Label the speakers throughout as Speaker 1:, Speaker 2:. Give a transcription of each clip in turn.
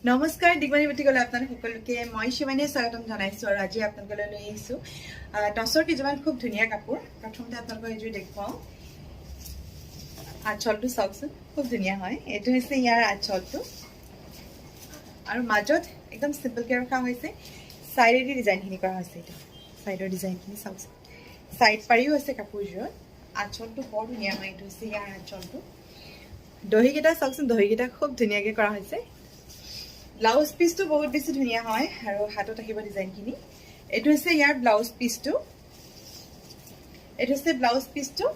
Speaker 1: নমস্কাৰ দিগবাণী বুটিকলৈ আপোনালোক সকলোকে মই শিৱানীয়ে স্বাগতম জনাইছো আৰু আজি আপোনালোকলৈ লৈ আহিছো টছৰ কিছুমান খুব ধুনীয়া কাপোৰ প্ৰথমতে আপোনালোকক এইযোৰ দেখুৱাও আঁচলটো চাওকচোন খুব ধুনীয়া হয় এইটো হৈছে ইয়াৰ আঁচলটো আৰু মাজত একদম সিম্পলকৈ ৰখা হৈছে সাইডেদি ডিজাইনখিনি কৰা হৈছে এইটো সাইডৰ ডিজাইনখিনি চাওকচোন সাইড পাৰিও আছে কাপোৰযোৰত আঁচলটো বৰ ধুনীয়া হয় এইটো হৈছে ইয়াৰ আঁচলটো দহিকেইটা চাওকচোন দহিকেইটা খুব ধুনীয়াকৈ কৰা হৈছে ব্লাউজ পিসটো বহুত বেছি ধুনীয়া হয় আৰু হাতত আহিব ডিজাইনখিনি এটো হৈছে ইয়াৰ ব্লাউজ পিসটো এটো হৈছে ব্লাউজ পিসটো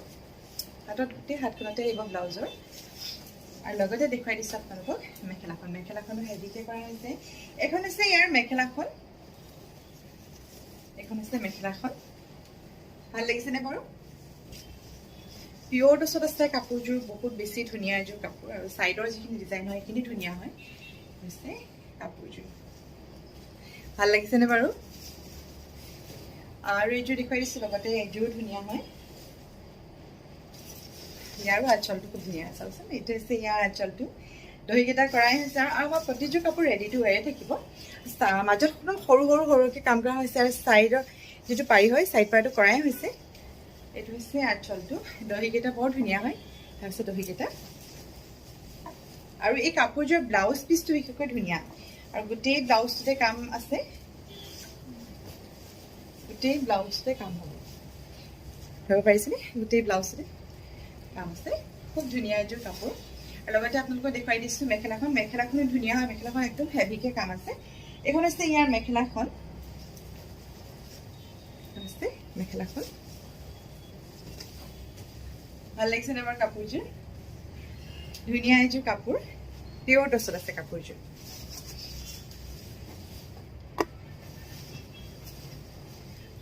Speaker 1: হাতত গুটি হাতখনতে আহিব ব্লাউজৰ আৰু লগতে দেখুৱাই দিছো আপোনালোকক মেখেলাখনো হেভিকে কৰা হৈছে এখন হৈছে ইয়াৰ মেখেলাখন এখন হৈছে মেখেলাখন ভাল লাগিছে নে বাৰু পিওৰ টছত আছে কাপোৰযোৰ বহুত বেছি ধুনীয়া এযোৰ কাপোৰ আৰু সাইডৰ যিখিনি ডিজাইন হয় এইখিনি ধুনীয়া হয় হৈছে কাপোৰযোৰ ভাল লাগিছে নে বাৰু আৰু এইযোৰ দেখুৱাই দিছো লগতে এইযোৰ ধুনীয়া হয় ইয়াৰো আঁচলটো খুব ধুনীয়া চাওকচোন এইটো হৈছে ইয়াৰ আঁচলটো দহিকেইটা কৰাই হৈছে আৰু আমাৰ প্ৰতিযোৰ কাপোৰ ৰেডি টু ৱেৰে থাকিব মাজত কোনো সৰুকৈ কাম কৰা হৈছে আৰু সাইডৰ যিটো পাৰি হয় সাইড পাৰটো কৰাই হৈছে এইটো হৈছে আঁচলটো দহিকেইটা বৰ ধুনীয়া হয় তাৰপিছত দহিকেইটা আৰু এই কাপোৰযোৰ ব্লাউজ পিসটো বিশেষকৈ ধুনীয়া আৰু গোটেই ব্লাউজটোতে কাম আছে গোটেই ব্লাউজটোতে কাম হ'ব ধৰিব পাৰিছেনে গোটেই ব্লাউজটোতে কাম আছে খুব ধুনীয়া এযোৰ কাপোৰ আৰু লগতে আপোনালোকক দেখুৱাই দিছোঁ মেখেলাখনো ধুনীয়া হয় মেখেলাখন একদম হেভিকৈ কাম আছে এইখন হৈছে ইয়াৰ মেখেলাখন ভাল লাগিছে নে আমাৰ কাপোৰযোৰ ধুনীয়া এযোৰ কাপোৰ পিওৰ টছত আছে কাপোৰযোৰ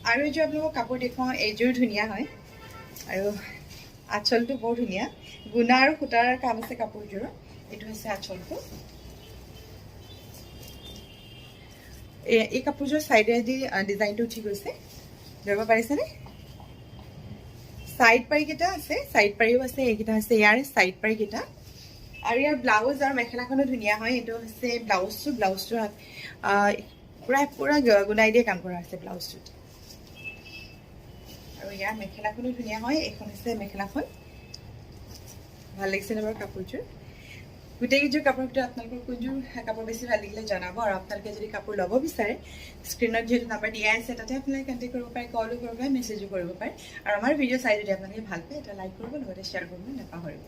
Speaker 1: আৰু এযোৰ আপোনালোকক কাপোৰ দেখুৱাওঁ এইযোৰ ধুনীয়া হয় আৰু আঁচলটো বৰ ধুনীয়া গুণা আৰু সূতাৰ কাম আছে কাপোৰযোৰৰ এইটো হৈছে আঁচলটো এই কাপোৰযোৰ সাইডেদি ডিজাইনটো উঠি গৈছে ধৰিব পাৰিছেনে সাইড পাৰিকেইটা আছে সাইড পাৰিও আছে এইকেইটা হৈছে ইয়াৰ সাইড পাৰিকেইটা আৰু ইয়াৰ ব্লাউজ আৰু মেখেলাখনো ধুনীয়া হয় এইটো হৈছে ব্লাউজটো পুৰা গুণাই দিয়ে কাম কৰা হৈছে ব্লাউজটোত আৰু ইয়াৰ মেখেলাখনো ধুনীয়া হয় এইখন হৈছে মেখেলাখন ভাল লাগিছে নে বাৰু কাপোৰযোৰ গোটেইকেইযোৰ কাপোৰৰ ভিতৰত আপোনালোকৰ কোনযোৰ কাপোৰ বেছি ভাল লাগিলে জনাব আৰু আপোনালোকে যদি কাপোৰ ল'ব বিচাৰে স্ক্ৰীনত যিহেতু নাম্বাৰ দিয়া আছে তাতে আপোনালোকে কণ্টেক্ট কৰিব পাৰে কলো কৰিব পাৰে মেছেজো কৰিব পাৰে আৰু আমাৰ ভিডিঅ' চাই যদি আপোনালোকে ভাল পায় এটা লাইক কৰিব লগতে শ্বেয়াৰ কৰিব নাপাহৰিব